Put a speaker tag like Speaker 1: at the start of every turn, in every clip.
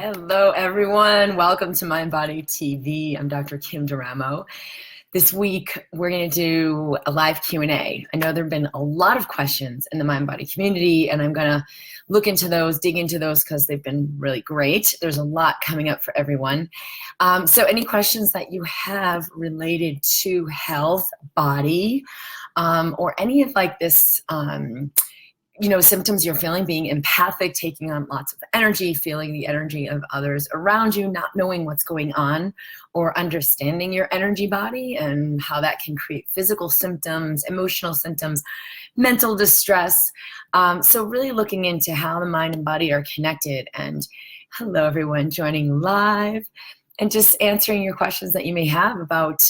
Speaker 1: Hello, everyone. Welcome to MindBody TV. I'm Dr. Kim Duramo. This week, we're going to do a live Q&A. I know there have been a lot of questions in the MindBody community, and I'm going to look into those, dig into those, because they've been really great. There's a lot coming up for everyone. So any questions that you have related to health, body, or any of like this symptoms you're feeling, being empathic, taking on lots of energy, feeling the energy of others around you, not knowing what's going on, or understanding your energy body and how that can create physical symptoms, emotional symptoms, mental distress. So really looking into how the mind and body are connected. And hello, everyone joining live. And just answering your questions that you may have about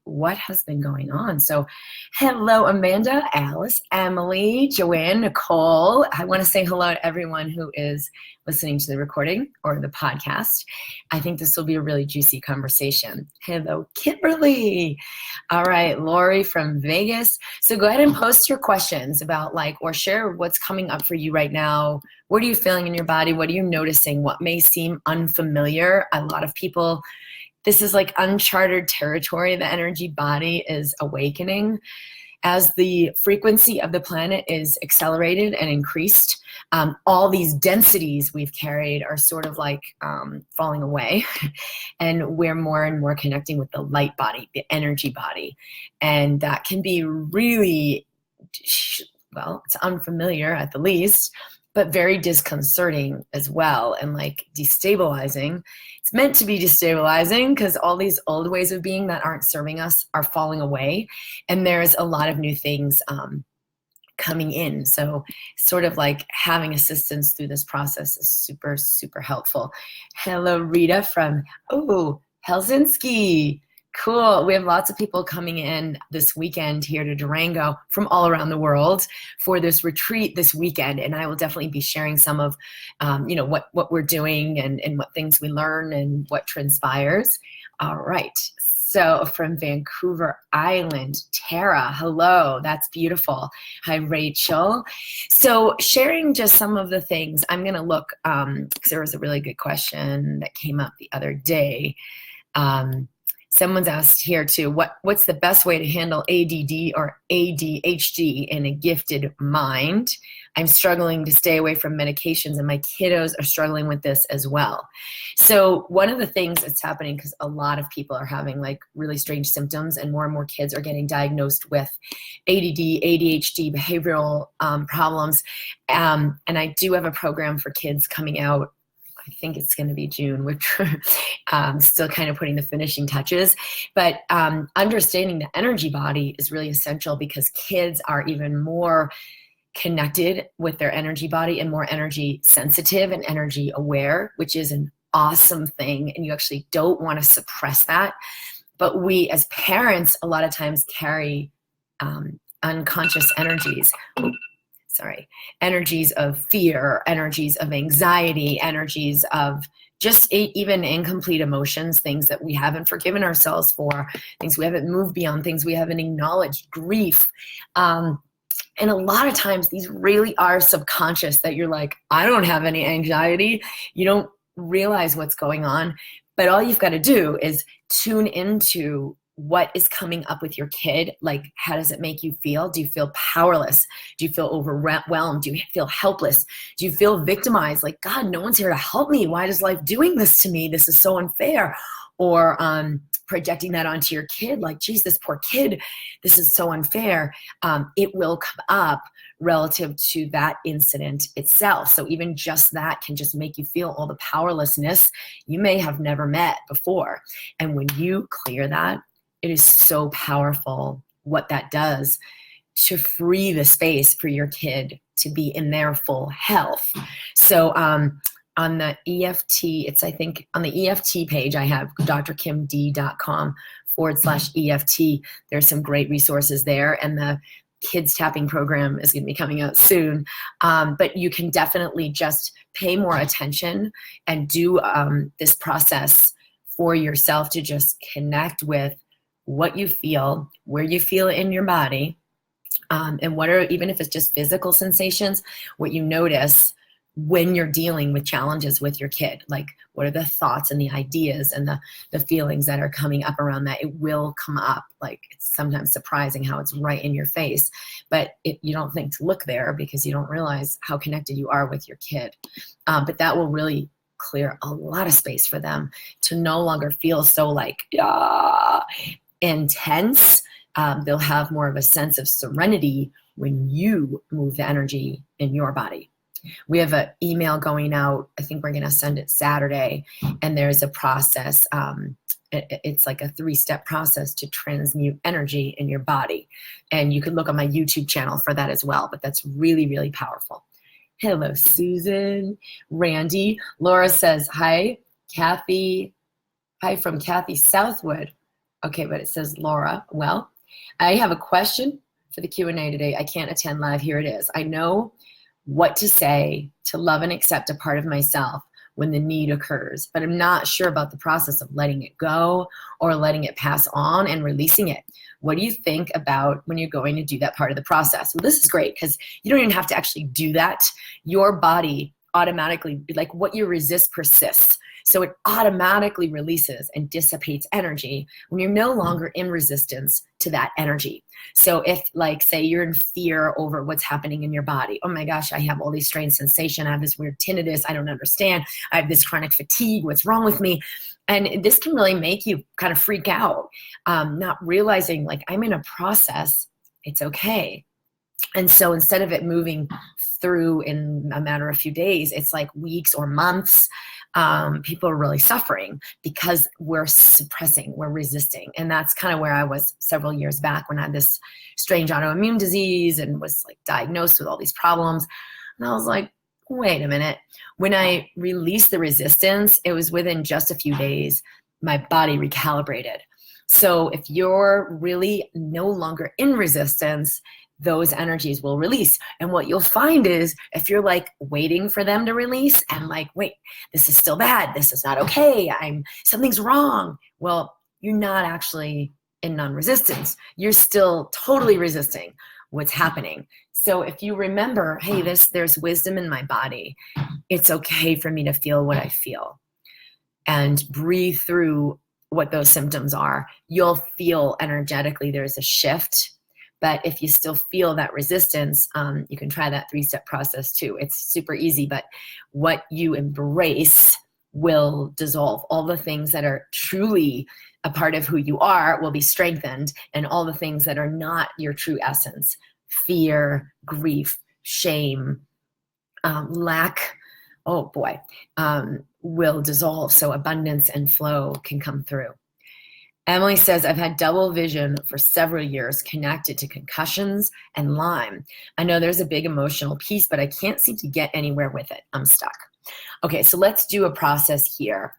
Speaker 1: what has been going on. So hello, Amanda, Alice, Emily, Joanne, Nicole. I want to say hello to everyone who is listening to the recording or the podcast. I think this will be a really juicy conversation. Hello, Kimberly. All right, Lori from Vegas. So go ahead and post your questions about or share what's coming up for you right now. What are you feeling in your body? What are you noticing? What may seem unfamiliar? A lot of people, this is like uncharted territory. The energy body is awakening as the frequency of the planet is accelerated and increased. All these densities we've carried are sort of falling away, and we're more and more connecting with the light body, the energy body. And that can be really, well, it's unfamiliar at the least, but very disconcerting as well, and destabilizing. It's meant to be destabilizing because all these old ways of being that aren't serving us are falling away, and there's a lot of new things coming in. So sort of having assistance through this process is super, super helpful. Hello, Rita from Helsinki. Cool. We have lots of people coming in this weekend here to Durango from all around the world for this retreat this weekend. And I will definitely be sharing some of, what we're doing and what things we learn and what transpires. All right. So from Vancouver Island, Tara, hello. That's beautiful. Hi, Rachel. So sharing just some of the things, I'm going to look, because there was a really good question that came up the other day. Someone's asked here too, what's the best way to handle ADD or ADHD in a gifted mind? I'm struggling to stay away from medications, and my kiddos are struggling with this as well. So one of the things that's happening, because a lot of people are having really strange symptoms, and more kids are getting diagnosed with ADD, ADHD, behavioral problems. And I do have a program for kids coming out. I think it's going to be June, which still kind of putting the finishing touches. But understanding the energy body is really essential, because kids are even more connected with their energy body and more energy sensitive and energy aware, which is an awesome thing. And you actually don't want to suppress that. But we as parents a lot of times carry unconscious energies. Energies of fear, energies of anxiety, energies of just even incomplete emotions, things that we haven't forgiven ourselves for, things we haven't moved beyond, things we haven't acknowledged, grief. And a lot of times these really are subconscious, that you're like, I don't have any anxiety. You don't realize what's going on, but all you've got to do is tune into what is coming up with your kid. How does it make you feel? Do you feel powerless? Do you feel overwhelmed? Do you feel helpless? Do you feel victimized? God, no one's here to help me. Why is life doing this to me? This is so unfair. Or projecting that onto your kid, geez, this poor kid, this is so unfair. It will come up relative to that incident itself. So even just that can just make you feel all the powerlessness you may have never met before. And when you clear that, it is so powerful what that does to free the space for your kid to be in their full health. So on the EFT, I think on the EFT page, I have drkimd.com/EFT. There's some great resources there. And the kids tapping program is going to be coming out soon. But you can definitely just pay more attention and do this process for yourself to just connect with what you feel, where you feel it in your body, and what are, even if it's just physical sensations, what you notice when you're dealing with challenges with your kid. Like, what are the thoughts and the ideas and the feelings that are coming up around that? It will come up. Like, it's sometimes surprising how it's right in your face, but you don't think to look there because you don't realize how connected you are with your kid. But that will really clear a lot of space for them to no longer feel so like intense. They'll have more of a sense of serenity when you move the energy in your body. We have an email going out. I think we're going to send it Saturday. And there's a process. It's like a 3-step process to transmute energy in your body. And you can look on my YouTube channel for that as well. But that's really, really powerful. Hello, Susan. Randy. Laura says, hi, Kathy. Hi from Kathy Southwood. Okay, but it says Laura. Well, I have a question for the Q&A today. I can't attend live. Here it is. I know what to say to love and accept a part of myself when the need occurs, but I'm not sure about the process of letting it go or letting it pass on and releasing it. What do you think about when you're going to do that part of the process? Well, this is great because you don't even have to actually do that. Your body automatically, like what you resist persists. So it automatically releases and dissipates energy when you're no longer in resistance to that energy. So if, like, say you're in fear over what's happening in your body, oh my gosh, I have all these strange sensations, I have this weird tinnitus, I don't understand, I have this chronic fatigue, what's wrong with me? And this can really make you kind of freak out, not realizing, like, I'm in a process, it's okay. And so instead of it moving through in a matter of a few days, it's like weeks or months. People are really suffering because we're suppressing, we're resisting. And that's kind of where I was several years back when I had this strange autoimmune disease and was like diagnosed with all these problems. And I was like, wait a minute. When I released the resistance, it was within just a few days, my body recalibrated. So if you're really no longer in resistance, those energies will release. And what you'll find is if you're like waiting for them to release and like, wait, this is still bad, this is not okay, something's wrong. Well, you're not actually in non-resistance. You're still totally resisting what's happening. So if you remember, hey, there's wisdom in my body, it's okay for me to feel what I feel and breathe through what those symptoms are, you'll feel energetically there's a shift. But if you still feel that resistance, you can try that 3-step process too. It's super easy, but what you embrace will dissolve. All the things that are truly a part of who you are will be strengthened, and all the things that are not your true essence, fear, grief, shame, lack, oh boy, will dissolve. So abundance and flow can come through. Emily says, I've had double vision for several years connected to concussions and Lyme. I know there's a big emotional piece, but I can't seem to get anywhere with it. I'm stuck. Okay, so let's do a process here.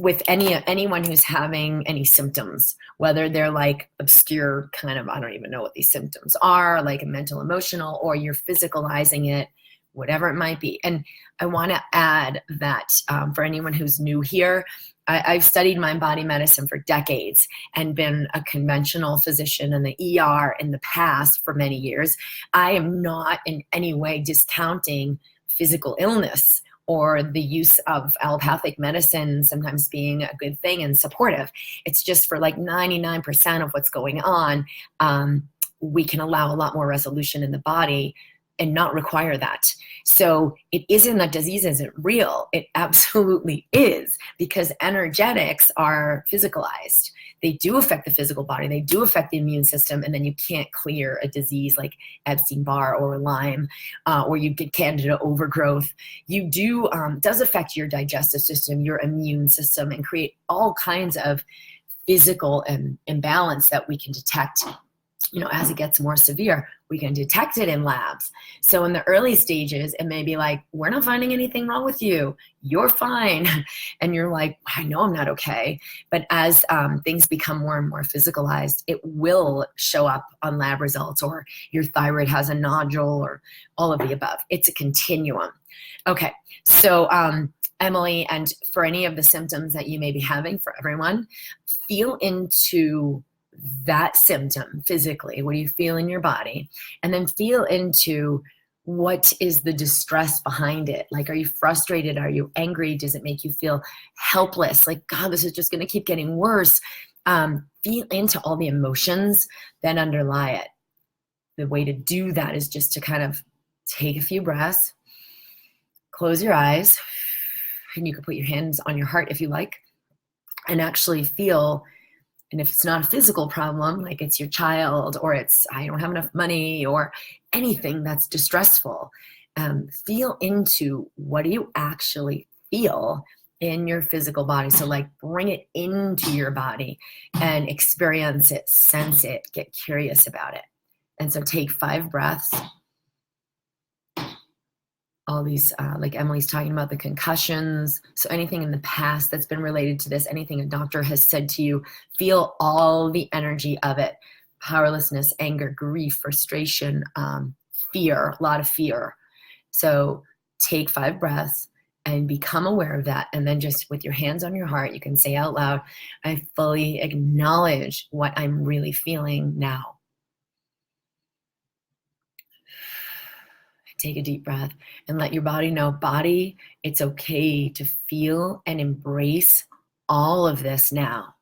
Speaker 1: With anyone who's having any symptoms, whether they're like obscure kind of, I don't even know what these symptoms are, like mental, emotional, or you're physicalizing it, whatever it might be. And I want to add that for anyone who's new here, I've studied mind-body medicine for decades and been a conventional physician in the ER in the past for many years. I am not in any way discounting physical illness or the use of allopathic medicine sometimes being a good thing and supportive. It's just for like 99% of what's going on, we can allow a lot more resolution in the body and not require that. So it isn't that disease isn't real. It absolutely is, because energetics are physicalized. They do affect the physical body. They do affect the immune system. And then you can't clear a disease like Epstein-Barr or Lyme, or you get candida overgrowth. You do, does affect your digestive system, your immune system, and create all kinds of physical imbalance that we can detect. You know, as it gets more severe, we can detect it in labs. So in the early stages, it may be like, we're not finding anything wrong with you. You're fine. And you're like, I know I'm not okay. But as things become more and more physicalized, it will show up on lab results, or your thyroid has a nodule, or all of the above. It's a continuum. Okay, so Emily, and for any of the symptoms that you may be having, for everyone, feel into that symptom physically. What do you feel in your body? And then feel into What is the distress behind it? Like, are you frustrated? Are you angry? Does it make you feel helpless? Like, God, this is just going to keep getting worse. Feel into all the emotions that underlie it. The way to do that is just to kind of take a few breaths, close your eyes, and you can put your hands on your heart if you like, and actually feel. And if it's not a physical problem, like it's your child, or it's I don't have enough money, or anything that's distressful, feel into what do you actually feel in your physical body. So like bring it into your body and experience it, sense it, get curious about it. And so take 5 breaths. All these, like Emily's talking about the concussions. So anything in the past that's been related to this, anything a doctor has said to you, feel all the energy of it. Powerlessness, anger, grief, frustration, fear, a lot of fear. So take 5 breaths and become aware of that. And then just with your hands on your heart, you can say out loud, I fully acknowledge what I'm really feeling now. Take a deep breath and let your body know, body, it's okay to feel and embrace all of this now.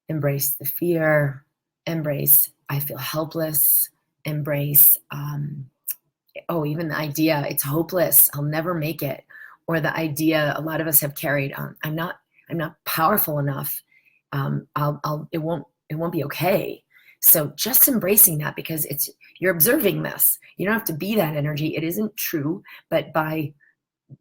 Speaker 1: Embrace the fear, embrace I feel helpless, embrace, even the idea it's hopeless, I'll never make it, or the idea a lot of us have carried, I'm not powerful enough, it won't be okay. So just embracing that, because you're observing this. You don't have to be that energy. It isn't true, but by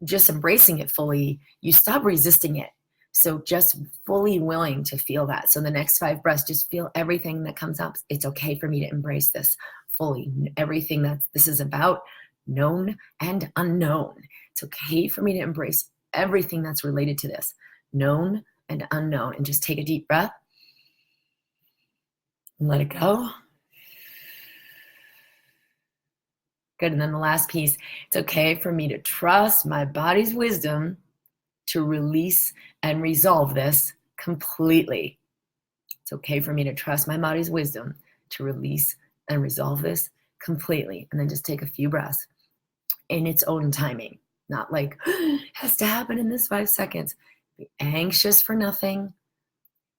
Speaker 1: just embracing it fully, you stop resisting it. So just fully willing to feel that. So the next 5 breaths, just feel everything that comes up. It's okay for me to embrace this fully. Everything that this is about, known and unknown. It's okay for me to embrace everything that's related to this, known and unknown. And just take a deep breath. And let it go. Good. And then the last piece, it's okay for me to trust my body's wisdom to release and resolve this completely. It's okay for me to trust my body's wisdom to release and resolve this completely. And then just take a few breaths in its own timing, not like it has to happen in this 5 seconds. Be anxious for nothing.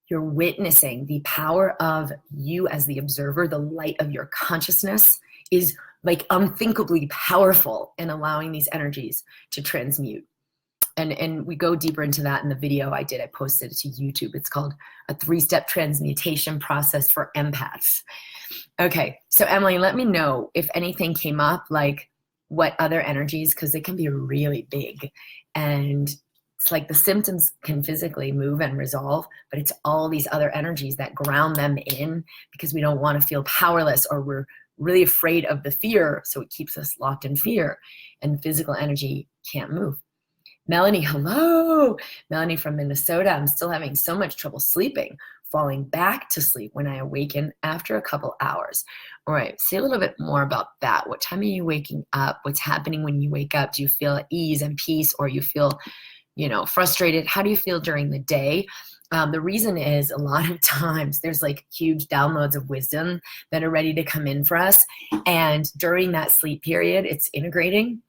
Speaker 1: You're witnessing the power of you as the observer. The light of your consciousness is like unthinkably powerful in allowing these energies to transmute. And we go deeper into that in the video I did. I posted it to YouTube. It's called a 3-step transmutation process for empaths. Okay, so Emily, let me know if anything came up, like what other energies, because they can be really big. And it's like the symptoms can physically move and resolve, but it's all these other energies that ground them in, because we don't want to feel powerless, or we're really afraid of the fear, so it keeps us locked in fear, and physical energy can't move. Melanie, hello. Melanie from Minnesota. I'm still having so much trouble sleeping, falling back to sleep when I awaken after a couple hours. All right, say a little bit more about that. What time are you waking up? What's happening when you wake up? Do you feel at ease and peace, or you feel frustrated? How do you feel during the day? The reason is a lot of times there's like huge downloads of wisdom that are ready to come in for us. And during that sleep period, it's integrating.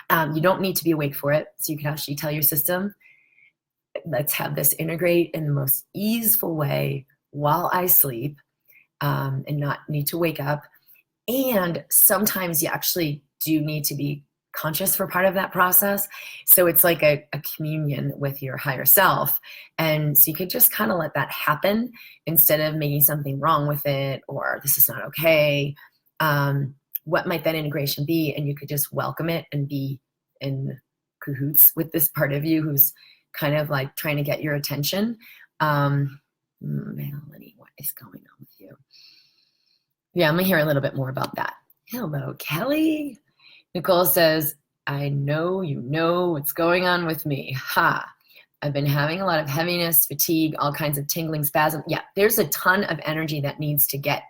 Speaker 1: You don't need to be awake for it. So you can actually tell your system, let's have this integrate in the most easeful way while I sleep, and not need to wake up. And sometimes you actually do need to be conscious for part of that process. So it's like a communion with your higher self. And so you could just kind of let that happen instead of making something wrong with it, or this is not okay. What might that integration be? And you could just welcome it and be in cahoots with this part of you who's kind of like trying to get your attention. Melanie, what is going on with you? Yeah, I'm gonna hear a little bit more about that. Hello, Kelly. Nicole says, I know you know what's going on with me. Ha. I've been having a lot of heaviness, fatigue, all kinds of tingling, spasm. Yeah, there's a ton of energy that needs to get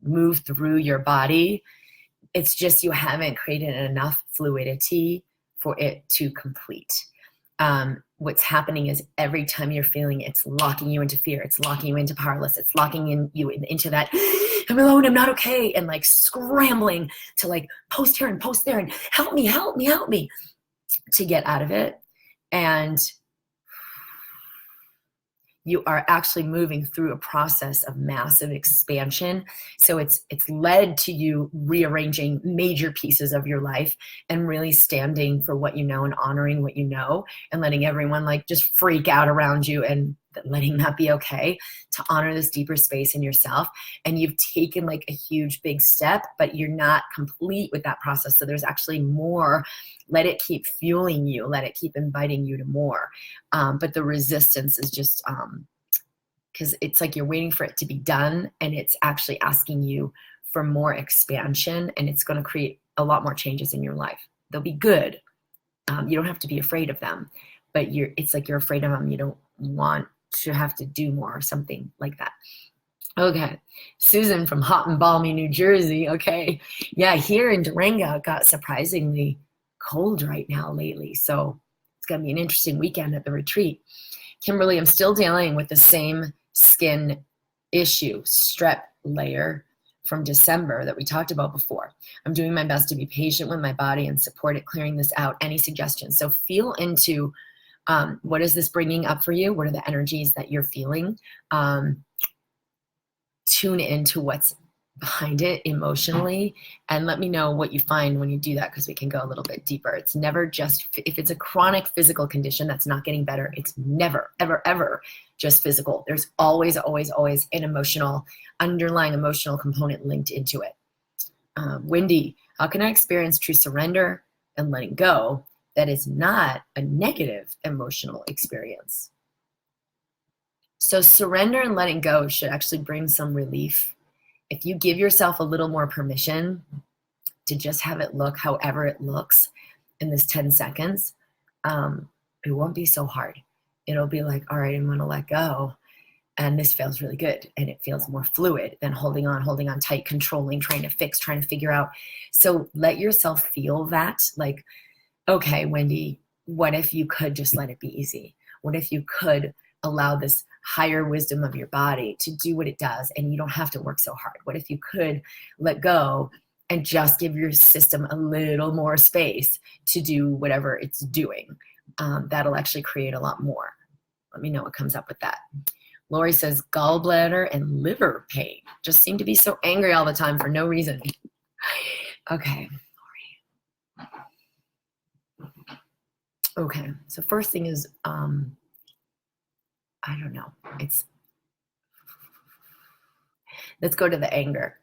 Speaker 1: moved through your body. It's just you haven't created enough fluidity for it to complete. What's happening is every time you're feeling it's locking you into fear, it's locking you into powerless, it's locking you into that I'm alone, I'm not okay, and like scrambling to like post here and post there and help me, help me, help me, to get out of it. And you are actually moving through a process of massive expansion. So it's led to you rearranging major pieces of your life and really standing for what you know and honoring what you know and letting everyone like just freak out around you and letting that be okay, to honor this deeper space in yourself. And you've taken like a huge big step, but you're not complete with that process. So there's actually more. Let it keep fueling you. Let it keep inviting you to more. But the resistance is just because it's like you're waiting for it to be done, and it's actually asking you for more expansion, and it's going to create a lot more changes in your life. They'll be good. You don't have to be afraid of them, but it's like you're afraid of them. You don't want to have to do more or something like that. Okay, Susan from hot and balmy New Jersey. Okay, yeah, here in Durango it got surprisingly cold right now lately, so it's gonna be an interesting weekend at the retreat. Kimberly, I'm still dealing with the same skin issue, strep layer from December that we talked about before. I'm doing my best to be patient with my body and support it clearing this out. Any suggestions? So feel into what is this bringing up for you? What are the energies that you're feeling? Tune into what's behind it emotionally, and let me know what you find when you do that, because we can go a little bit deeper. It's never just, if it's a chronic physical condition that's not getting better, it's never, ever, ever just physical. There's always, always, always an underlying emotional component linked into it. Wendy, how can I experience true surrender and letting go that is not a negative emotional experience? So surrender and letting go should actually bring some relief. If you give yourself a little more permission to just have it look however it looks in this 10 seconds, it won't be so hard. It'll be like, all right, I'm going to let go. And this feels really good. And it feels more fluid than holding on tight, controlling, trying to fix, trying to figure out. So let yourself feel that. Like, okay, Wendy, what if you could just let it be easy? What if you could allow this higher wisdom of your body to do what it does, and you don't have to work so hard? What if you could let go and just give your system a little more space to do whatever it's doing? That'll actually create a lot more. Let me know what comes up with that. Lori says gallbladder and liver pain. Just seem to be so angry all the time for no reason. Okay, Lori. Okay, so first thing is, I don't know. Let's go to the anger.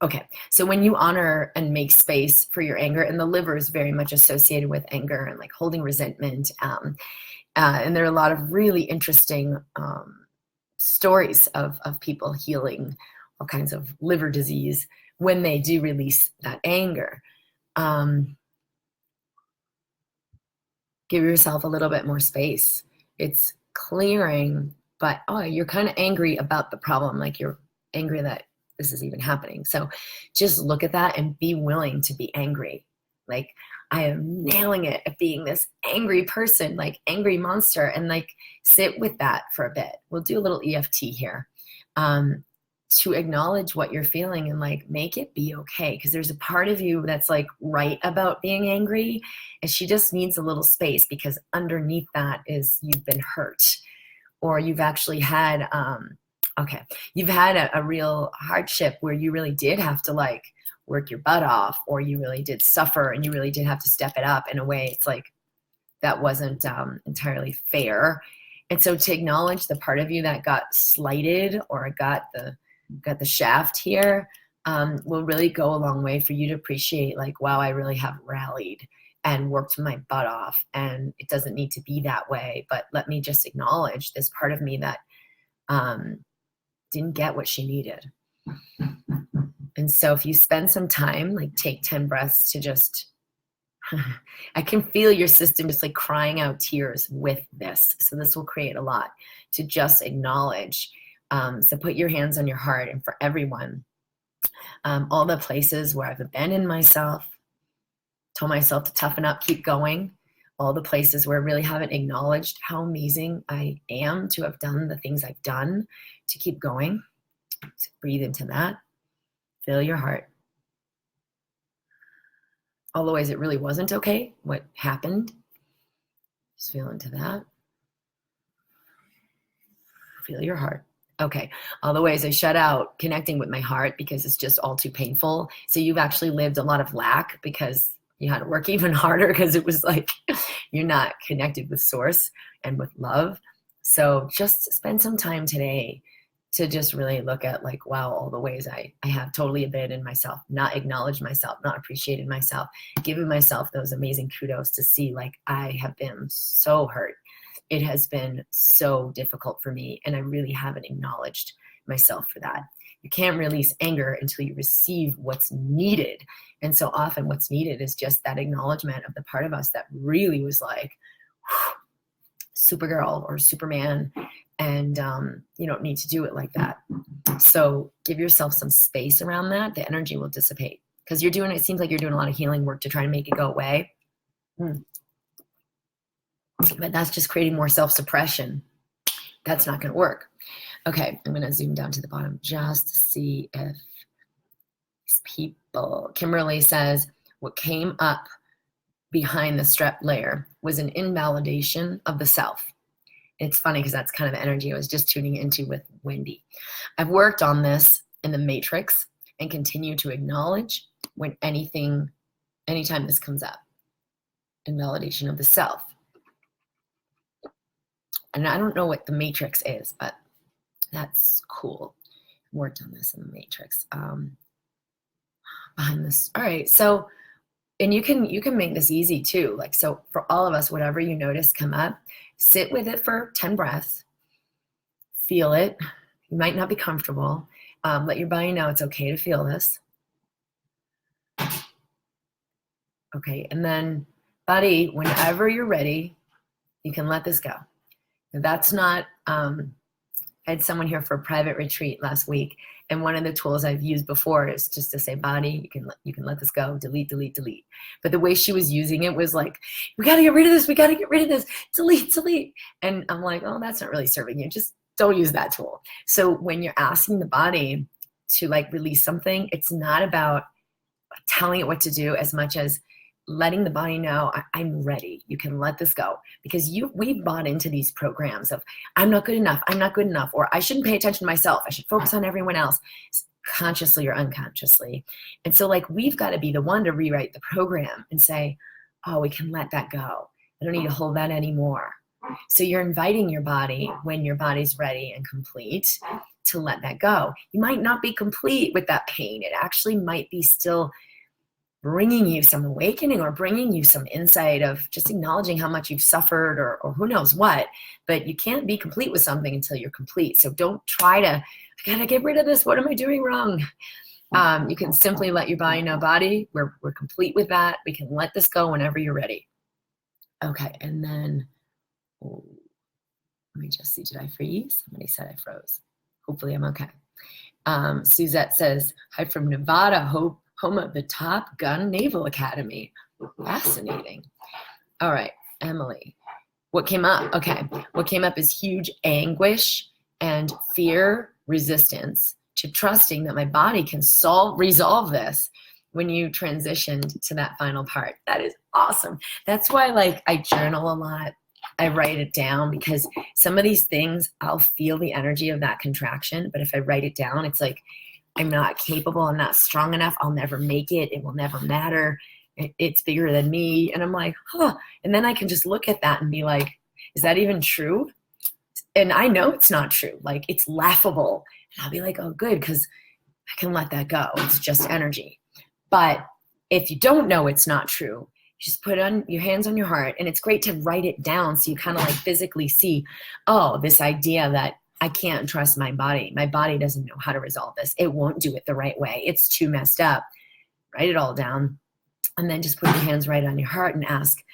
Speaker 1: Okay, so when you honor and make space for your anger, and the liver is very much associated with anger and like holding resentment, and there are a lot of really interesting stories of people healing all kinds of liver disease when they do release that anger. Give yourself a little bit more space. It's clearing, but you're kind of angry about the problem, like you're angry that this is even happening. So just look at that and be willing to be angry. Like, I am nailing it at being this angry person, like angry monster, and like sit with that for a bit. We'll do a little EFT here to acknowledge what you're feeling and like make it be okay. Because there's a part of you that's like right about being angry, and she just needs a little space, because underneath that is you've been hurt, or you've actually had you've had a real hardship where you really did have to like work your butt off, or you really did suffer and you really did have to step it up in a way. It's like that wasn't entirely fair. And so to acknowledge the part of you that got slighted or got the shaft here will really go a long way for you to appreciate, like, wow, I really have rallied and worked my butt off, and it doesn't need to be that way, but let me just acknowledge this part of me that didn't get what she needed. And so if you spend some time, like take 10 breaths to just, I can feel your system just like crying out tears with this. So this will create a lot to just acknowledge. So put your hands on your heart, and for everyone, all the places where I've abandoned myself, told myself to toughen up, keep going, all the places where I really haven't acknowledged how amazing I am to have done the things I've done to keep going. So breathe into that. Feel your heart. All the ways it really wasn't okay, what happened. Just feel into that. Feel your heart. Okay, all the ways I shut out connecting with my heart because it's just all too painful. So you've actually lived a lot of lack because you had to work even harder because it was like you're not connected with source and with love. So just spend some time today to just really look at like, wow, all the ways I have totally abandoned myself, not acknowledged myself, not appreciated myself, given myself those amazing kudos to see like I have been so hurt. It has been so difficult for me, and I really haven't acknowledged myself for that. You can't release anger until you receive what's needed. And so often what's needed is just that acknowledgement of the part of us that really was like, Supergirl or Superman, and you don't need to do it like that. So give yourself some space around that. The energy will dissipate because you're doing, it seems like you're doing a lot of healing work to try to make it go away. But that's just creating more self-suppression. That's not going to work. Okay, I'm going to zoom down to the bottom just to see if these people. Kimberly says, what came up behind the strep layer was an invalidation of the self. It's funny because that's kind of the energy I was just tuning into with Wendy. I've worked on this in the matrix and continue to acknowledge when anytime this comes up. Invalidation of the self. And I don't know what the matrix is, but that's cool. Worked on this in the matrix. Behind this. All right. So, and you can make this easy too. Like, so for all of us, whatever you notice come up, sit with it for 10 breaths. Feel it. You might not be comfortable. Let your body know it's okay to feel this. Okay. And then body, whenever you're ready, you can let this go. That's not, I had someone here for a private retreat last week, and one of the tools I've used before is just to say, body, you can let this go, delete, delete, delete. But the way she was using it was like, we got to get rid of this, we got to get rid of this, delete, delete. And I'm like, oh, that's not really serving you. Just don't use that tool. So when you're asking the body to like release something, it's not about telling it what to do as much as letting the body know, I'm ready. You can let this go. Because we've bought into these programs of, I'm not good enough, or I shouldn't pay attention to myself, I should focus on everyone else, consciously or unconsciously. And so like, we've got to be the one to rewrite the program and say, oh, we can let that go. I don't need to hold that anymore. So you're inviting your body when your body's ready and complete to let that go. You might not be complete with that pain. It actually might be still bringing you some awakening or bringing you some insight of just acknowledging how much you've suffered or who knows what, but you can't be complete with something until you're complete. So don't try to, I gotta get rid of this. What am I doing wrong? You can simply let your body know, body, we're complete with that. We can let this go whenever you're ready. Okay, and then, let me just see, did I freeze? Somebody said I froze. Hopefully I'm okay. Suzette says, hi from Nevada, home of the Top Gun Naval Academy. Fascinating. All right, Emily. What came up? Okay, what came up is huge anguish and fear, resistance to trusting that my body can resolve this when you transitioned to that final part. That is awesome. That's why like I journal a lot. I write it down because some of these things, I'll feel the energy of that contraction, but if I write it down, it's like, I'm not capable, I'm not strong enough, I'll never make it, it will never matter, it's bigger than me. And I'm like, huh. And then I can just look at that and be like, is that even true? And I know it's not true. Like, it's laughable. And I'll be like, oh, good, because I can let that go. It's just energy. But if you don't know it's not true, just put on your hands on your heart. And it's great to write it down so you kind of like physically see, oh, this idea that I can't trust my body. My body doesn't know how to resolve this. It won't do it the right way. It's too messed up. Write it all down. And then just put your hands right on your heart and ask,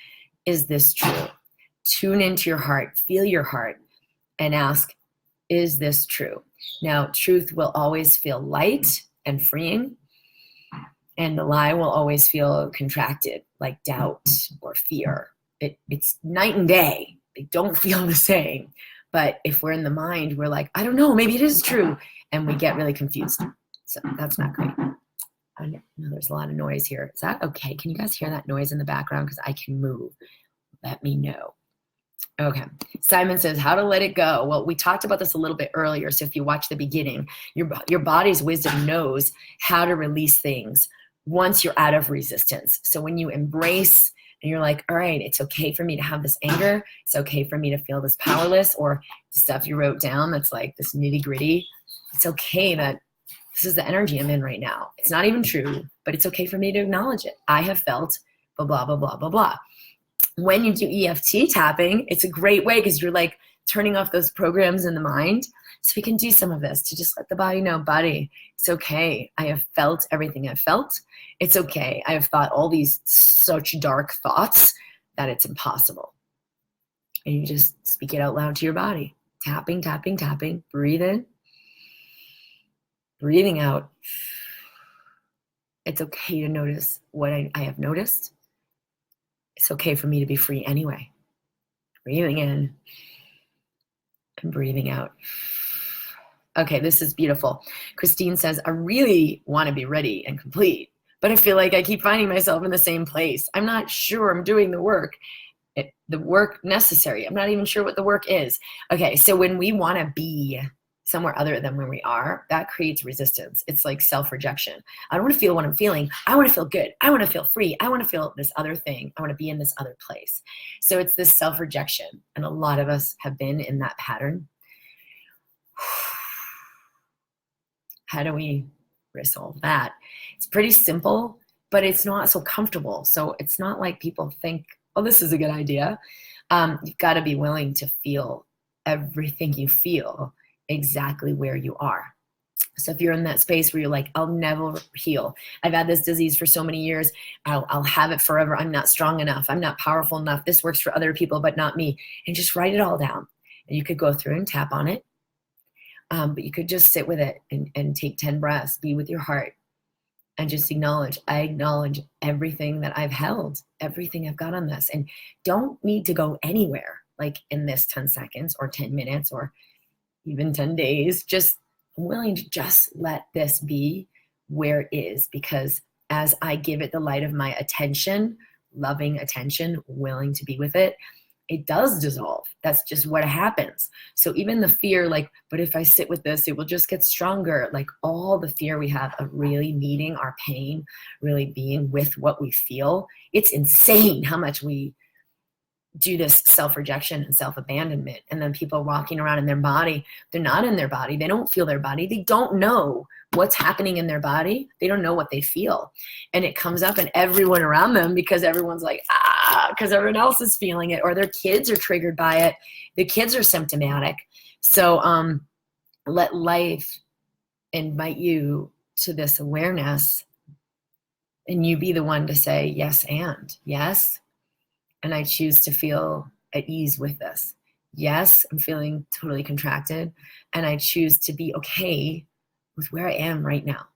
Speaker 1: is this true? Tune into your heart, feel your heart, and ask, is this true? Now, truth will always feel light and freeing, and the lie will always feel contracted, like doubt or fear. it's night and day. They don't feel the same. But if we're in the mind, we're like, I don't know, maybe it is true. And we get really confused. So that's not great. I know there's a lot of noise here. Is that okay? Can you guys hear that noise in the background? Because I can move. Let me know. Okay. Simon says, how to let it go. Well, we talked about this a little bit earlier. So if you watch the beginning, your body's wisdom knows how to release things once you're out of resistance. So when you embrace and you're like, all right, it's okay for me to have this anger. It's okay for me to feel this powerless, or the stuff you wrote down that's like this nitty gritty. It's okay that this is the energy I'm in right now. It's not even true, but it's okay for me to acknowledge it. I have felt blah, blah, blah, blah, blah, blah. When you do EFT tapping, it's a great way because you're like turning off those programs in the mind. So we can do some of this to just let the body know, body, it's okay. I have felt everything I've felt. It's okay. I have thought all these such dark thoughts that it's impossible. And you just speak it out loud to your body. Tapping, tapping, tapping. Breathe in. Breathing out. It's okay to notice what I have noticed. It's okay for me to be free anyway. Breathing in and breathing out. Okay, this is beautiful. Christine says, I really want to be ready and complete, but I feel like I keep finding myself in the same place. I'm not sure I'm doing the work necessary. I'm not even sure what the work is. Okay, so when we want to be somewhere other than where we are, that creates resistance. It's like self-rejection. I don't want to feel what I'm feeling. I want to feel good. I want to feel free. I want to feel this other thing. I want to be in this other place. So it's this self-rejection. And a lot of us have been in that pattern. How do we resolve that? It's pretty simple, but it's not so comfortable. So it's not like people think, oh, this is a good idea. You've got to be willing to feel everything you feel exactly where you are. So if you're in that space where you're like, I'll never heal. I've had this disease for so many years. I'll have it forever. I'm not strong enough. I'm not powerful enough. This works for other people, but not me. And just write it all down. And you could go through and tap on it. But you could just sit with it and take 10 breaths, be with your heart, and just acknowledge, I acknowledge everything that I've held, everything I've got on this, and don't need to go anywhere like in this 10 seconds or 10 minutes or even 10 days. Just I'm willing to just let this be where it is, because as I give it the light of my attention, loving attention, willing to be with it, it does dissolve. That's just what happens. So even the fear, like, but if I sit with this, it will just get stronger. Like all the fear we have of really meeting our pain, really being with what we feel, it's insane how much we do this self-rejection and self-abandonment. And then people walking around in their body, they're not in their body. They don't feel their body. They don't know what's happening in their body. They don't know what they feel. And it comes up in everyone around them because everyone's like, because everyone else is feeling it, or their kids are triggered by it. The kids are symptomatic. So let life invite you to this awareness, and you be the one to say yes and yes. And I choose to feel at ease with this. Yes, I'm feeling totally contracted, and I choose to be okay with where I am right now,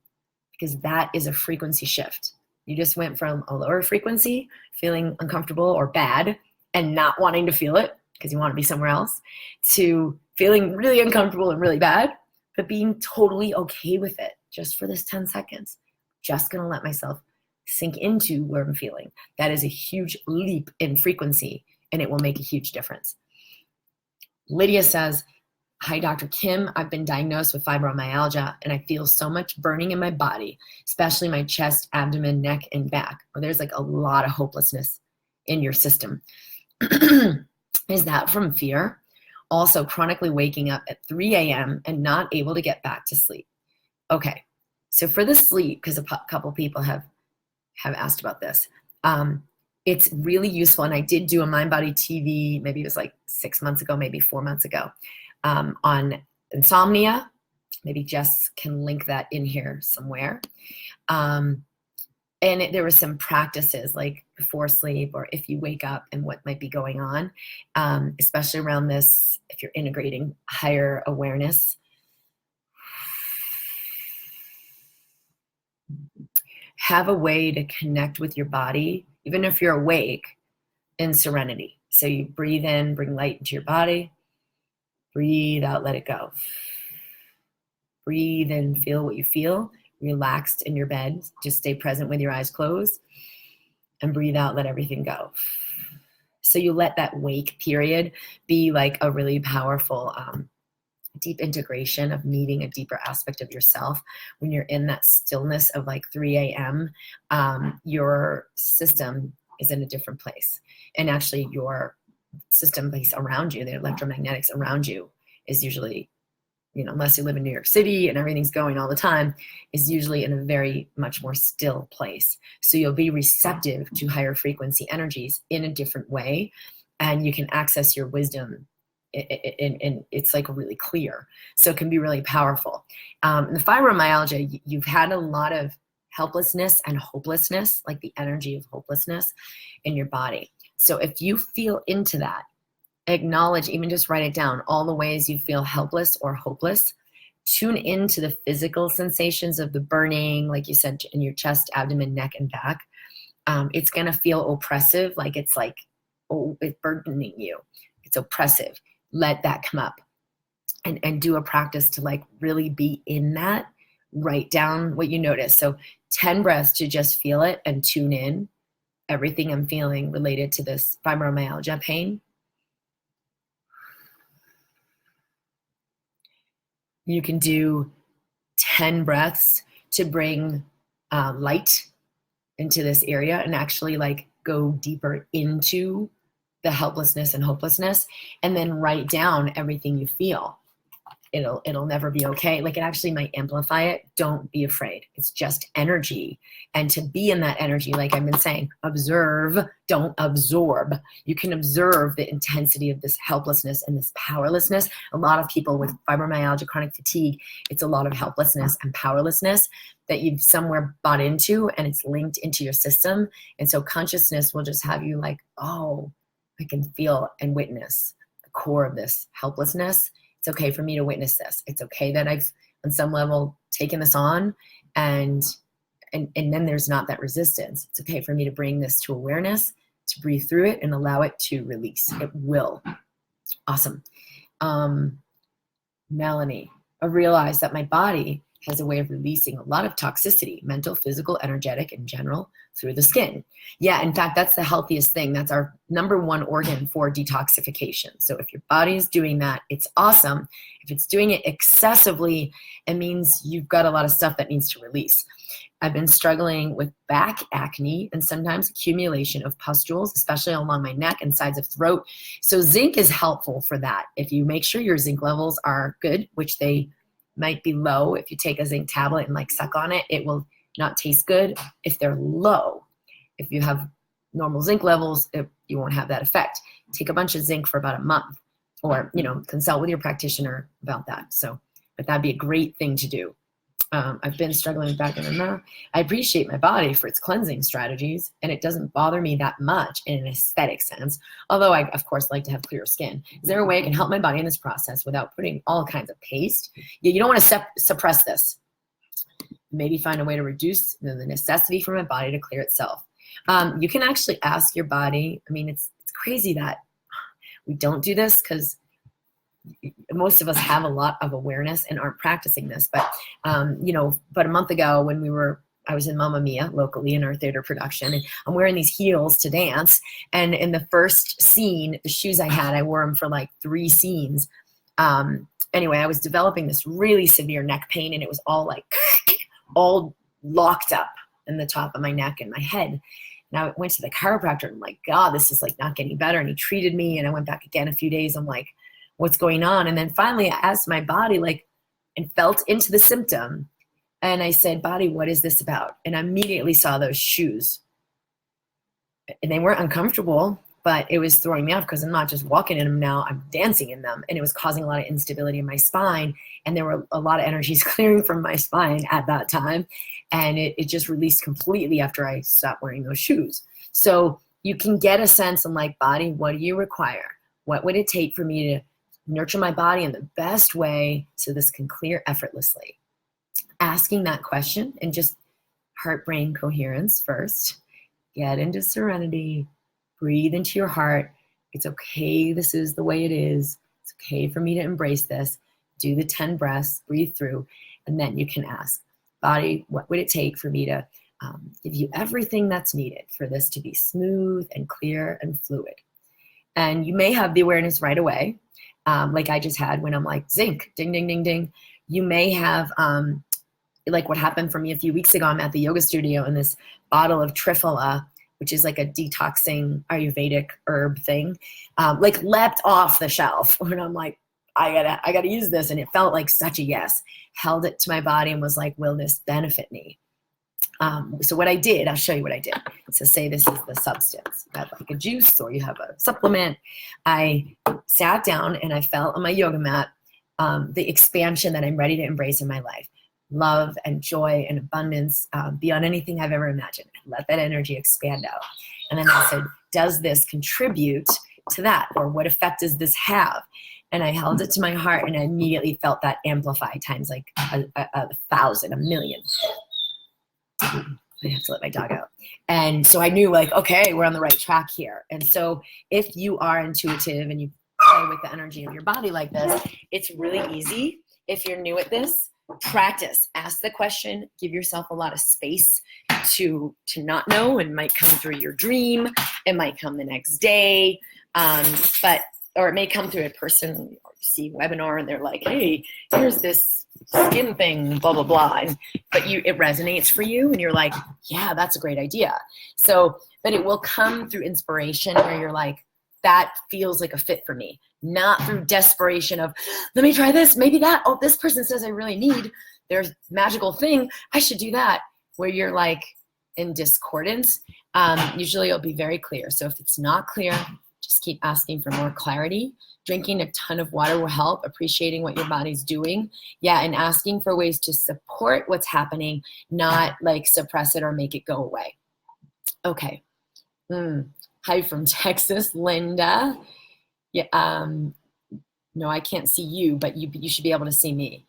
Speaker 1: because that is a frequency shift. You just went from a lower frequency, feeling uncomfortable or bad and not wanting to feel it because you want to be somewhere else, to feeling really uncomfortable and really bad, but being totally okay with it just for this 10 seconds. Just going to let myself sink into where I'm feeling. That is a huge leap in frequency, and it will make a huge difference. Lydia says, hi, Dr. Kim. I've been diagnosed with fibromyalgia, and I feel so much burning in my body, especially my chest, abdomen, neck, and back. Well, there's like a lot of hopelessness in your system. Is that from fear? Also, chronically waking up at 3 a.m. and not able to get back to sleep. Okay, so for the sleep, because a couple people have asked about this, it's really useful. And I did do a MindBody TV, maybe it was like 6 months ago, maybe 4 months ago, on insomnia. Maybe Jess can link that in here somewhere. And there were some practices like before sleep or if you wake up and what might be going on, especially around this, if you're integrating higher awareness. Have a way to connect with your body, even if you're awake, in serenity. So you breathe in, bring light into your body. Breathe out, let it go. Breathe in, feel what you feel. Relaxed in your bed. Just stay present with your eyes closed. And breathe out, let everything go. So you let that wake period be like a really powerful deep integration of meeting a deeper aspect of yourself. When you're in that stillness of like 3 a.m., your system is in a different place. And actually your system place around you, the electromagnetics around you is usually, unless you live in New York City and everything's going all the time, is usually in a very much more still place. So you'll be receptive to higher frequency energies in a different way, and you can access your wisdom and it's like really clear. So it can be really powerful. The fibromyalgia, you've had a lot of helplessness and hopelessness, like the energy of hopelessness in your body. So if you feel into that, acknowledge, even just write it down, all the ways you feel helpless or hopeless. Tune into the physical sensations of the burning, like you said, in your chest, abdomen, neck, and back. It's going to feel oppressive, like it's like, oh, it's burdening you. It's oppressive. Let that come up and do a practice to like really be in that. Write down what you notice. So 10 breaths to just feel it and tune in. Everything I'm feeling related to this fibromyalgia pain. You can do 10 breaths to bring light into this area and actually like go deeper into the helplessness and hopelessness, and then write down everything you feel. It'll never be okay. Like it actually might amplify it. Don't be afraid. It's just energy. And to be in that energy, like I've been saying, observe, don't absorb. You can observe the intensity of this helplessness and this powerlessness. A lot of people with fibromyalgia, chronic fatigue, it's a lot of helplessness and powerlessness that you've somewhere bought into, and it's linked into your system. And so consciousness will just have you like, oh, I can feel and witness the core of this helplessness. It's okay for me to witness this. It's okay that I've, on some level, taken this on, and then there's not that resistance. It's okay for me to bring this to awareness, to breathe through it, and allow it to release. It will. Awesome. Melanie, I realized that my body has a way of releasing a lot of toxicity, mental, physical, energetic, in general, through the skin. Yeah, in fact, that's the healthiest thing. That's our #1 organ for detoxification. So if your body is doing that, it's awesome. If it's doing it excessively, it means you've got a lot of stuff that needs to release. I've been struggling with back acne and sometimes accumulation of pustules, especially along my neck and sides of throat. So zinc is helpful for that. If you make sure your zinc levels are good, which they might be low. If you take a zinc tablet and like suck on it, it will not taste good if they're low. If you have normal zinc levels, you won't have that effect. Take a bunch of zinc for about a month, or consult with your practitioner about that. But that'd be a great thing to do. I've been struggling with back and now. I appreciate my body for its cleansing strategies, and it doesn't bother me that much in an aesthetic sense, although I, of course, like to have clear skin. Is there a way I can help my body in this process without putting all kinds of paste? You don't want to suppress this. Maybe find a way to reduce the necessity for my body to clear itself. You can actually ask your body. I mean, it's crazy that we don't do this because most of us have a lot of awareness and aren't practicing this. But, but a month ago when I was in Mamma Mia locally in our theater production, and I'm wearing these heels to dance. And in the first scene, the shoes I had, I wore them for like 3 scenes. Anyway, I was developing this really severe neck pain, and it was all like, all locked up in the top of my neck and my head. And I went to the chiropractor, and I'm like, God, this is like not getting better. And he treated me, and I went back again a few days. I'm like, what's going on? And then finally I asked my body, and felt into the symptom. And I said, body, what is this about? And I immediately saw those shoes. And they weren't uncomfortable, but it was throwing me off because I'm not just walking in them now, I'm dancing in them. And it was causing a lot of instability in my spine. And there were a lot of energies clearing from my spine at that time. And it just released completely after I stopped wearing those shoes. So you can get a sense of like, body, what do you require? What would it take for me to nurture my body in the best way so this can clear effortlessly? Asking that question and just heart-brain coherence first. Get into serenity. Breathe into your heart. It's okay. This is the way it is. It's okay for me to embrace this. Do the 10 breaths, breathe through, and then you can ask, body, what would it take for me to give you everything that's needed for this to be smooth and clear and fluid? And you may have the awareness right away, like I just had when I'm like, zinc, ding, ding, ding, ding. You may have, like what happened for me a few weeks ago. I'm at the yoga studio and this bottle of Triphala, which is like a detoxing Ayurvedic herb thing, like leapt off the shelf. And I'm like, I gotta use this. And it felt like such a yes. Held it to my body and was like, will this benefit me? So what I did, I'll show you what I did. So say this is the substance. You have like a juice or you have a supplement. I sat down and I felt on my yoga mat the expansion that I'm ready to embrace in my life. Love and joy and abundance beyond anything I've ever imagined. Let that energy expand out. And then I said, does this contribute to that? Or what effect does this have? And I held it to my heart and I immediately felt that amplify times like a 1,000, a million. I have to let my dog out. And so I knew like, okay, we're on the right track here. And so if you are intuitive and you play with the energy of your body like this, it's really easy. If you're new at this, practice, ask the question, give yourself a lot of space to not know, and might come through your dream. It might come the next day. Or it may come through a person, or you see a webinar and they're like, hey, here's this skin thing, blah, blah, blah. But it resonates for you and you're like, yeah, that's a great idea. So, but it will come through inspiration where you're like, that feels like a fit for me. Not through desperation of, let me try this, maybe that. Oh, this person says I really need their magical thing. I should do that. Where you're like in discordance, usually it'll be very clear. So if it's not clear, just keep asking for more clarity. Drinking a ton of water will help, appreciating what your body's doing. Yeah, and asking for ways to support what's happening, not like suppress it or make it go away. Okay. Hi from Texas, Linda. Yeah. No, I can't see you, but you should be able to see me.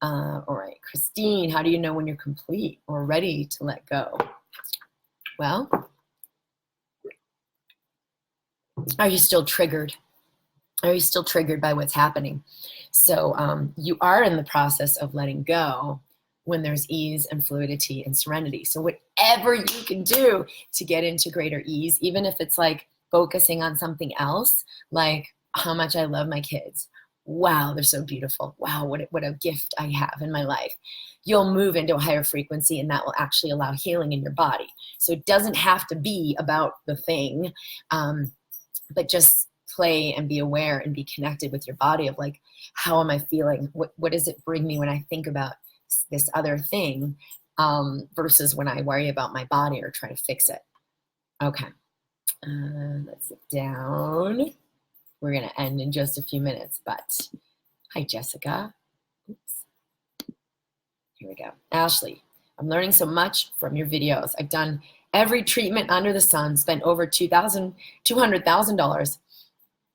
Speaker 1: All right, Christine, how do you know when you're complete or ready to let go? Well, are you still triggered? Are you still triggered by what's happening? So you are in the process of letting go when there's ease and fluidity and serenity. So whatever you can do to get into greater ease, even if it's like focusing on something else, like how much I love my kids. Wow, they're so beautiful. Wow, what a gift I have in my life. You'll move into a higher frequency and that will actually allow healing in your body. So it doesn't have to be about the thing, but just play and be aware and be connected with your body of like, how am I feeling? What does it bring me when I think about this other thing versus when I worry about my body or try to fix it? Okay, let's sit down. We're going to end in just a few minutes, but hi, Jessica. Oops. Here we go. Ashley, I'm learning so much from your videos. I've done every treatment under the sun, spent over $200,000.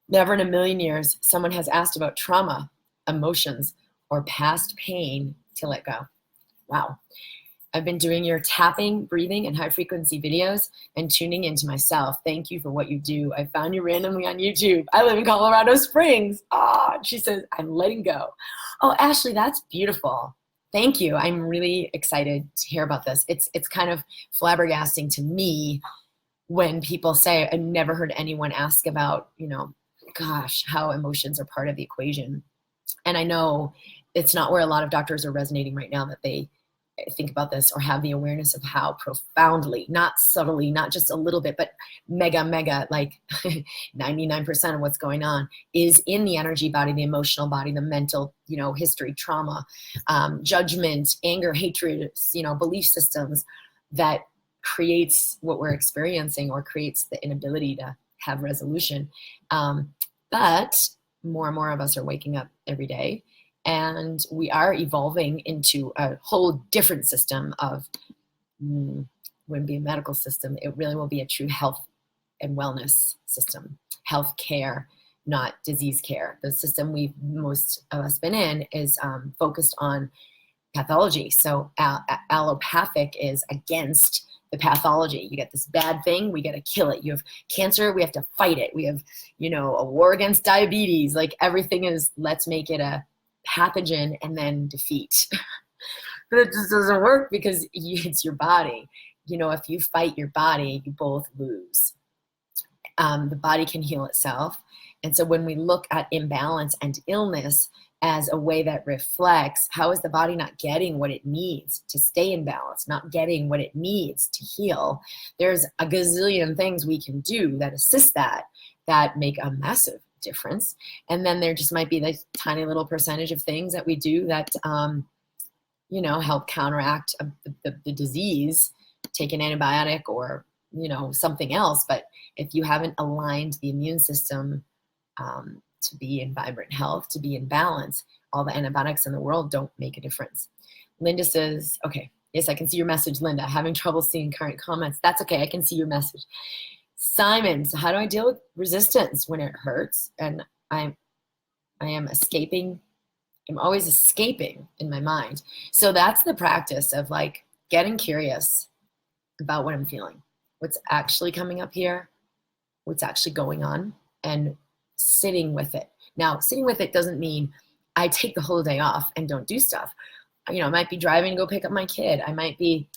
Speaker 1: Never in a million years someone has asked about trauma, emotions, or past pain to let go. Wow. I've been doing your tapping, breathing, and high frequency videos and tuning into myself. Thank you for what you do. I found you randomly on YouTube. I live in Colorado Springs. She says, I'm letting go. Oh, Ashley, that's beautiful. Thank you. I'm really excited to hear about this. It's kind of flabbergasting to me when people say, I never heard anyone ask about, gosh, how emotions are part of the equation. And I know it's not where a lot of doctors are resonating right now, that they think about this or have the awareness of how profoundly, not subtly, not just a little bit, but mega, like 99% of what's going on is in the energy body, the emotional body, the mental, history, trauma, judgment, anger, hatred, belief systems that creates what we're experiencing or creates the inability to have resolution. But more and more of us are waking up every day. And we are evolving into a whole different system of, wouldn't be a medical system. It really will be a true health and wellness system. Health care, not disease care. The system most of us been in is focused on pathology. So allopathic is against the pathology. You get this bad thing, we got to kill it. You have cancer, we have to fight it. We have, a war against diabetes. Like everything is, let's make it a pathogen and then defeat. But it just doesn't work because it's your body. If you fight your body, you both lose. The body can heal itself. And so when we look at imbalance and illness as a way that reflects how is the body not getting what it needs to stay in balance, not getting what it needs to heal, there's a gazillion things we can do that assist that make a massive difference. And then there just might be this tiny little percentage of things that we do that, help counteract the disease, take an antibiotic or, something else. But if you haven't aligned the immune system to be in vibrant health, to be in balance, all the antibiotics in the world don't make a difference. Linda says, okay, yes, I can see your message, Linda. Having trouble seeing current comments. That's okay, I can see your message. Simon, so how do I deal with resistance when it hurts? And I am escaping. I'm always escaping in my mind. So that's the practice of like getting curious about what I'm feeling, what's actually coming up here, what's actually going on, and sitting with it. Now, sitting with it doesn't mean I take the whole day off and don't do stuff. I might be driving to go pick up my kid. I might be,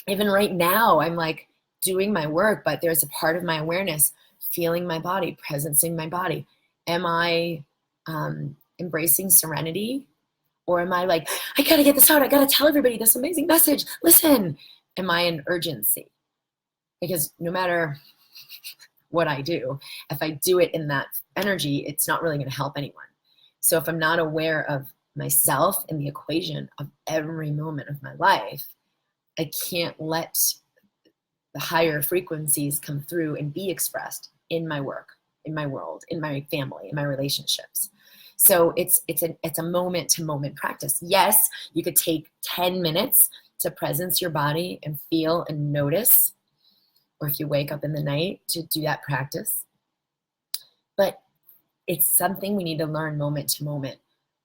Speaker 1: even right now, I'm like doing my work, but there's a part of my awareness, feeling my body, presencing my body. Am I embracing serenity? Or am I like, I gotta get this out. I gotta tell everybody this amazing message. Listen, am I in urgency? Because no matter what I do, if I do it in that energy, it's not really going to help anyone. So if I'm not aware of myself in the equation of every moment of my life, I can't let the higher frequencies come through and be expressed in my work, in my world, in my family, in my relationships. So it's a moment to moment practice. Yes, you could take 10 minutes to presence your body and feel and notice, or if you wake up in the night, to do that practice. But it's something we need to learn moment to moment.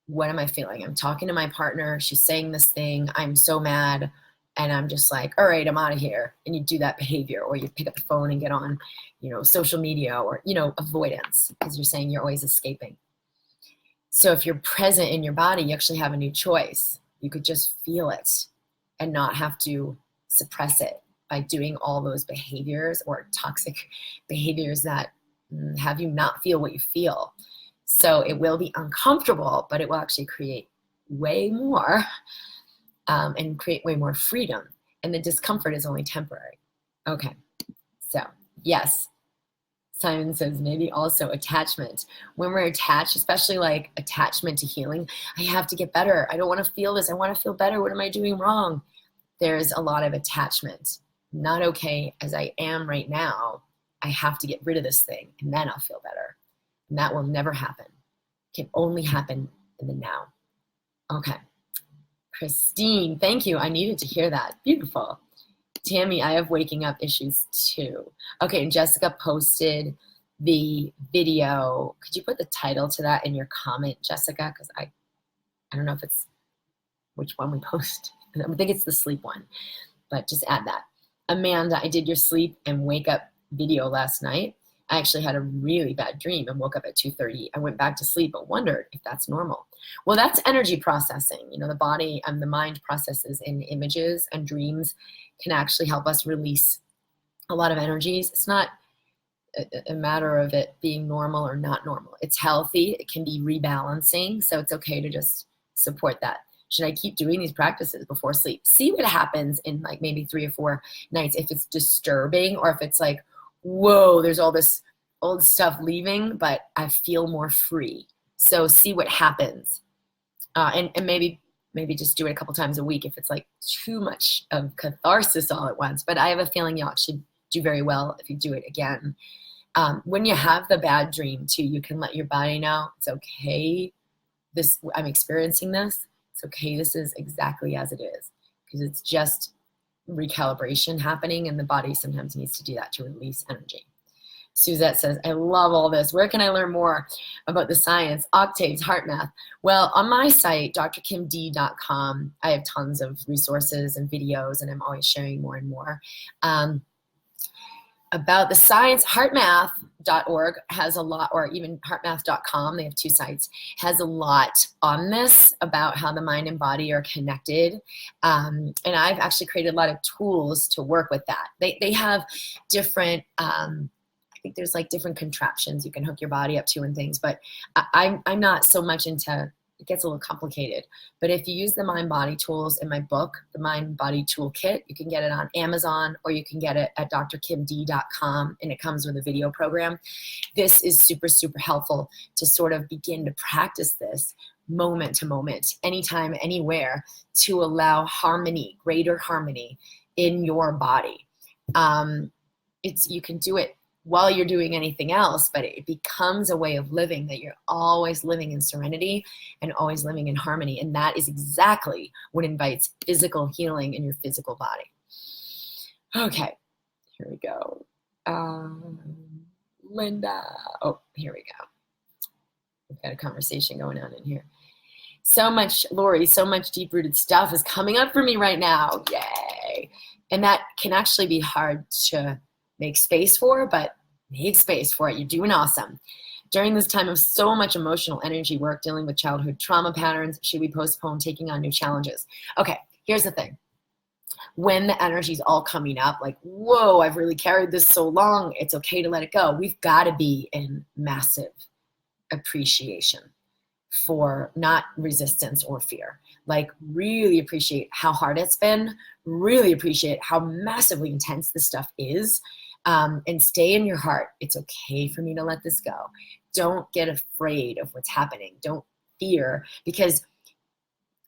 Speaker 1: What am I feeling? I'm talking to my partner, she's saying this thing, I'm so mad, and I'm just like, all right, I'm out of here. And you do that behavior, or you pick up the phone and get on, social media, or, avoidance, because you're saying you're always escaping. So if you're present in your body, you actually have a new choice. You could just feel it and not have to suppress it by doing all those behaviors or toxic behaviors that have you not feel what you feel. So it will be uncomfortable, but it will actually create way more and create way more freedom. And the discomfort is only temporary. Okay, so yes. Simon says maybe also attachment. When we're attached, especially like attachment to healing, I have to get better. I don't want to feel this. I want to feel better. What am I doing wrong? There's a lot of attachment. Not okay as I am right now. I have to get rid of this thing and then I'll feel better. And that will never happen. It can only happen in the now. Okay. Christine, thank you. I needed to hear that. Beautiful. Tammy, I have waking up issues too. Okay, and Jessica posted the video. Could you put the title to that in your comment, Jessica? Because I don't know if it's which one we post. I think it's the sleep one, but just add that. Amanda, I did your sleep and wake up video last night. I actually had a really bad dream and woke up at 2:30. I went back to sleep but wondered if that's normal. Well, that's energy processing. The body and the mind processes in images, and dreams can actually help us release a lot of energies. It's not a matter of it being normal or not normal. It's healthy. It can be rebalancing. So it's okay to just support that. Should I keep doing these practices before sleep? See what happens in like maybe 3 or 4 nights. If it's disturbing or if it's like, whoa, there's all this old stuff leaving, but I feel more free. So see what happens. And maybe just do it a couple times a week if it's like too much of catharsis all at once. But I have a feeling you'll actually do very well if you do it again. When you have the bad dream too, you can let your body know it's okay. I'm experiencing this. It's okay. This is exactly as it is, because it's just recalibration happening, and the body sometimes needs to do that to release energy. Suzette says, I love all this. Where can I learn more about the science, octaves, heart math? Well, on my site, drkimd.com, I have tons of resources and videos, and I'm always sharing more and more. About the science, heartmath.org has a lot, or even heartmath.com, they have 2 sites, has a lot on this about how the mind and body are connected. And I've actually created a lot of tools to work with that. They have different, I think there's like different contraptions you can hook your body up to and things, but I'm not so much into, it gets a little complicated. But if you use the mind body tools in my book, the mind body toolkit, you can get it on Amazon, or you can get it at drkimd.com, and it comes with a video program. This is super, super helpful to sort of begin to practice this moment to moment, anytime, anywhere, to allow harmony, greater harmony in your body. You can do it while you're doing anything else, but it becomes a way of living that you're always living in serenity and always living in harmony. And that is exactly what invites physical healing in your physical body. Okay, here we go. Linda, oh, here we go. We've got a conversation going on in here. So much, Lori, so much deep-rooted stuff is coming up for me right now. Yay. And that can actually be hard to make space for, but make space for it. You're doing awesome. During this time of so much emotional energy work dealing with childhood trauma patterns, should we postpone taking on new challenges? Okay, here's the thing. When the energy's all coming up, like, whoa, I've really carried this so long, it's okay to let it go. We've got to be in massive appreciation for not resistance or fear. Like, really appreciate how hard it's been, really appreciate how massively intense this stuff is, and stay in your heart. It's okay for me to let this go. Don't get afraid of what's happening. Don't fear, because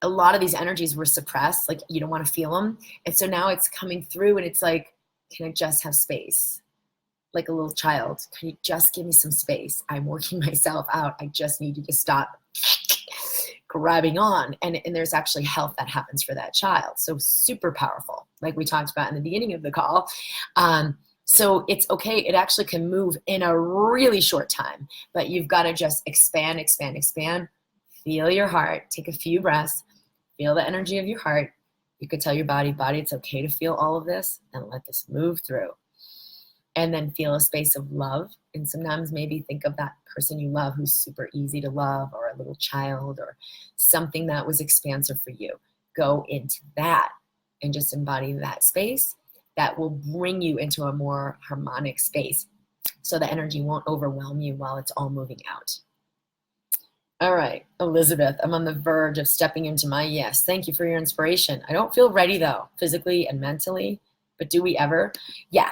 Speaker 1: a lot of these energies were suppressed, like you don't want to feel them. And so now it's coming through, and it's like, can I just have space? Like a little child, can you just give me some space? I'm working myself out. I just need you to stop grabbing on. And there's actually health that happens for that child. So super powerful, like we talked about in the beginning of the call. So it's okay. It actually can move in a really short time, but you've got to just expand, expand, expand. Feel your heart. Take a few breaths. Feel the energy of your heart. You could tell your body, it's okay to feel all of this, and let this move through. And then feel a space of love. And sometimes maybe think of that person you love who's super easy to love, or a little child, or something that was expansive for you. Go into that and just embody that space. That will bring you into a more harmonic space, so the energy won't overwhelm you while it's all moving out. All right, Elizabeth, I'm on the verge of stepping into my yes. Thank you for your inspiration. I don't feel ready though, physically and mentally, but do we ever? Yeah.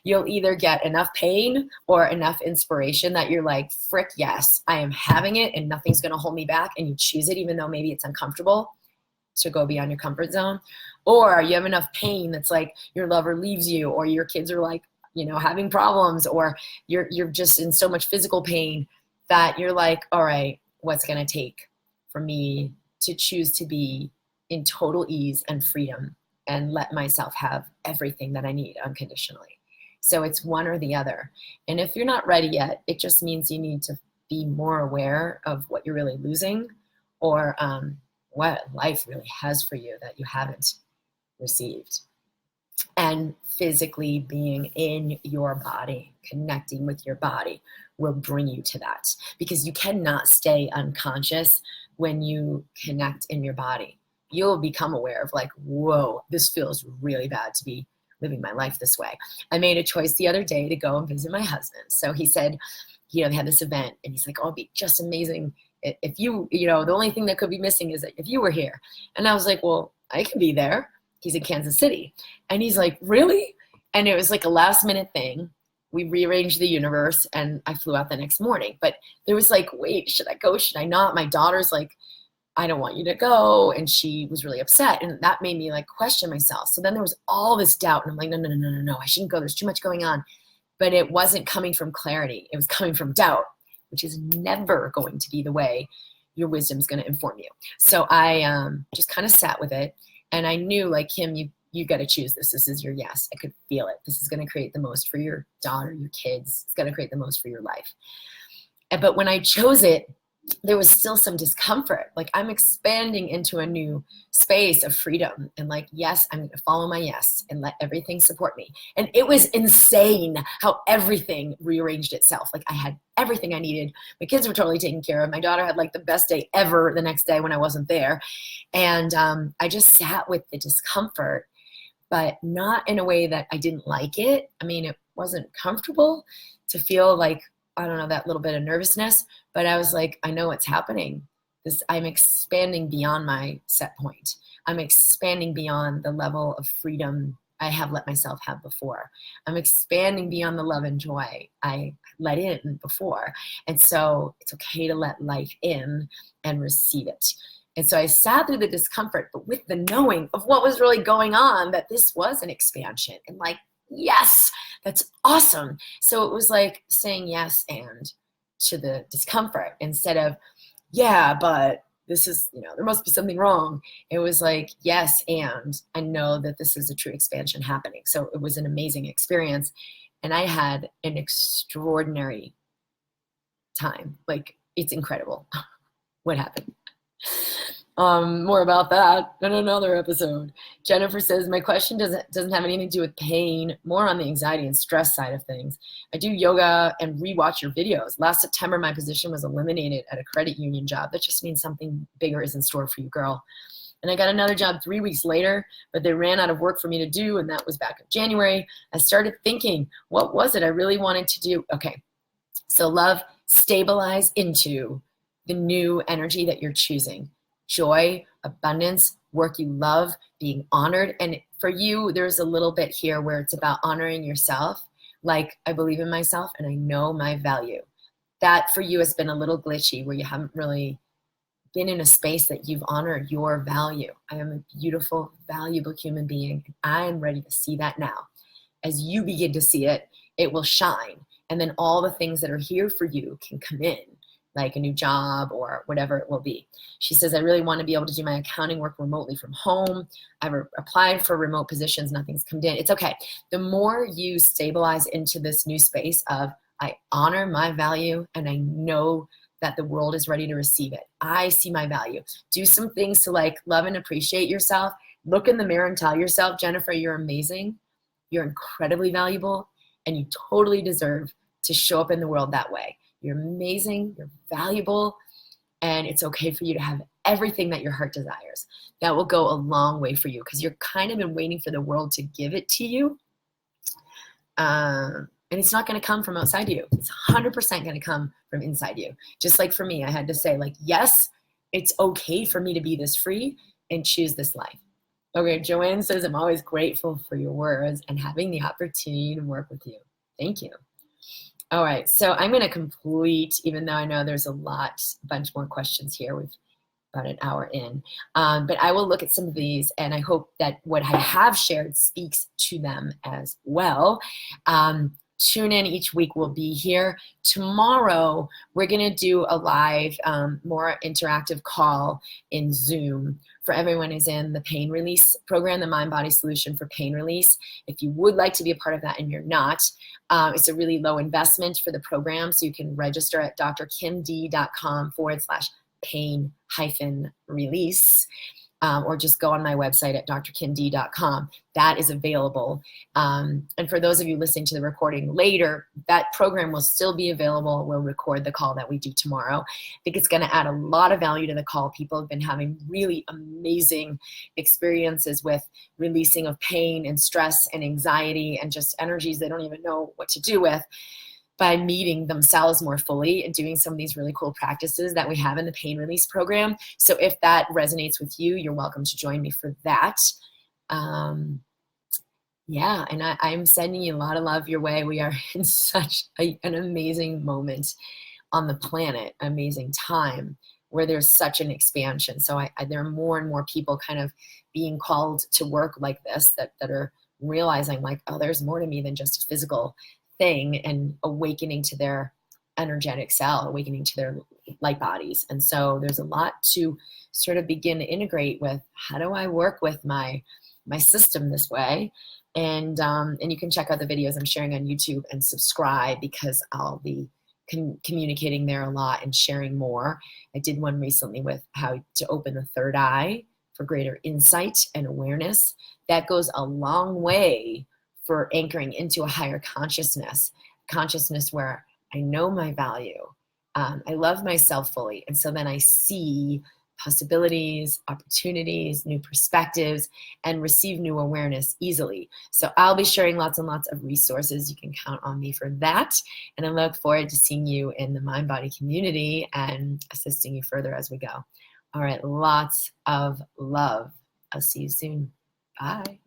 Speaker 1: You'll either get enough pain or enough inspiration that you're like, frick yes, I am having it and nothing's going to hold me back, and you choose it even though maybe it's uncomfortable, to go beyond your comfort zone. Or you have enough pain that's like your lover leaves you, or your kids are like, having problems, or you're just in so much physical pain that you're like, all right, what's going to take for me to choose to be in total ease and freedom and let myself have everything that I need unconditionally? So it's one or the other. And if you're not ready yet, it just means you need to be more aware of what you're really losing, or what life really has for you that you haven't received. And physically being in your body, connecting with your body, will bring you to that, because you cannot stay unconscious when you connect in your body. You'll become aware of like, whoa, this feels really bad to be living my life this way. I made a choice the other day to go and visit my husband. So he said, they had this event, and he's like, oh, it'd be just amazing if you, the only thing that could be missing is that if you were here. And I was like, well, I can be there. He's in Kansas City. And he's like, really? And it was like a last minute thing. We rearranged the universe, and I flew out the next morning. But there was like, wait, should I go? Should I not? My daughter's like, I don't want you to go. And she was really upset. And that made me like question myself. So then there was all this doubt. And I'm like, no, I shouldn't go. There's too much going on. But it wasn't coming from clarity. It was coming from doubt, which is never going to be the way your wisdom is going to inform you. So I just kind of sat with it. And I knew, like, Kim, you got to choose this. This is your yes. I could feel it. This is going to create the most for your daughter, your kids. It's going to create the most for your life. But when I chose it, there was still some discomfort. Like, I'm expanding into a new space of freedom. And like, yes, I'm going to follow my yes and let everything support me. And it was insane how everything rearranged itself. Like, I had everything I needed. My kids were totally taken care of. My daughter had like the best day ever the next day when I wasn't there. And I just sat with the discomfort, but not in a way that I didn't like it. I mean, it wasn't comfortable to feel like, I don't know, that little bit of nervousness, but I was like, I know what's happening. I'm expanding beyond my set point. I'm expanding beyond the level of freedom I have let myself have before. I'm expanding beyond the love and joy I let in before. And so it's okay to let life in and receive it. And so I sat through the discomfort, but with the knowing of what was really going on, that this was an expansion. And like, yes, that's awesome. So it was like saying yes and to the discomfort instead of, yeah, but this is, there must be something wrong. It was like, yes, and I know that this is a true expansion happening. So it was an amazing experience. And I had an extraordinary time. Like, it's incredible what happened. More about that in another episode. Jennifer says, my question doesn't have anything to do with pain, more on the anxiety and stress side of things. I do yoga and rewatch your videos. Last September, my position was eliminated at a credit union job. That just means something bigger is in store for you, girl. And I got another job 3 weeks later, but they ran out of work for me to do, and that was back in January. I started thinking, what was it I really wanted to do? Okay, so love, stabilize into the new energy that you're choosing. Joy, abundance, work you love, being honored. And for you, there's a little bit here where it's about honoring yourself. Like, I believe in myself and I know my value. That for you has been a little glitchy, where you haven't really been in a space that you've honored your value. I am a beautiful, valuable human being. And I am ready to see that now. As you begin to see it, it will shine. And then all the things that are here for you can come in, like a new job or whatever it will be. She says, I really want to be able to do my accounting work remotely from home. I've applied for remote positions. Nothing's come in. It's okay. The more you stabilize into this new space of, I honor my value and I know that the world is ready to receive it. I see my value. Do some things to like love and appreciate yourself. Look in the mirror and tell yourself, Jennifer, you're amazing. You're incredibly valuable and you totally deserve to show up in the world that way. You're amazing, you're valuable, and it's okay for you to have everything that your heart desires. That will go a long way for you because you're kind of been waiting for the world to give it to you. And it's not going to come from outside you. It's 100% going to come from inside you. Just like for me, I had to say, like, yes, it's okay for me to be this free and choose this life. Okay, Joanne says, I'm always grateful for your words and having the opportunity to work with you. Thank you. All right, so I'm going to complete, even though I know there's a bunch more questions here. We've about an hour in, but I will look at some of these, and I hope that what I have shared speaks to them as well. Tune in each week. We'll be here. Tomorrow, we're going to do a live, more interactive call in Zoom for everyone who's in the pain release program, the MindBody Solution for Pain Release. If you would like to be a part of that and you're not, it's a really low investment for the program, so you can register at drkimd.com/pain-release. Or just go on my website at drkimd.com. That is available. And for those of you listening to the recording later, that program will still be available. We'll record the call that we do tomorrow. I think it's going to add a lot of value to the call. People have been having really amazing experiences with releasing of pain and stress and anxiety and just energies they don't even know what to do with, by meeting themselves more fully and doing some of these really cool practices that we have in the pain release program. So if that resonates with you, you're welcome to join me for that. Yeah, and I'm sending you a lot of love your way. We are in such an amazing moment on the planet, amazing time where there's such an expansion. So there are more and more people kind of being called to work like this that are realizing like, oh, there's more to me than just a physical thing, and awakening to their energetic self, awakening to their light bodies. And so there's a lot to sort of begin to integrate with. How do I work with my my system this way. And you can check out the videos I'm sharing on YouTube and subscribe, because I'll be communicating there a lot and sharing more. I did one recently with how to open the third eye for greater insight and awareness. That goes a long way for anchoring into a higher consciousness where I know my value. I love myself fully. And so then I see possibilities, opportunities, new perspectives, and receive new awareness easily. So I'll be sharing lots and lots of resources. You can count on me for that. And I look forward to seeing you in the MindBody community and assisting you further as we go. All right, lots of love. I'll see you soon. Bye.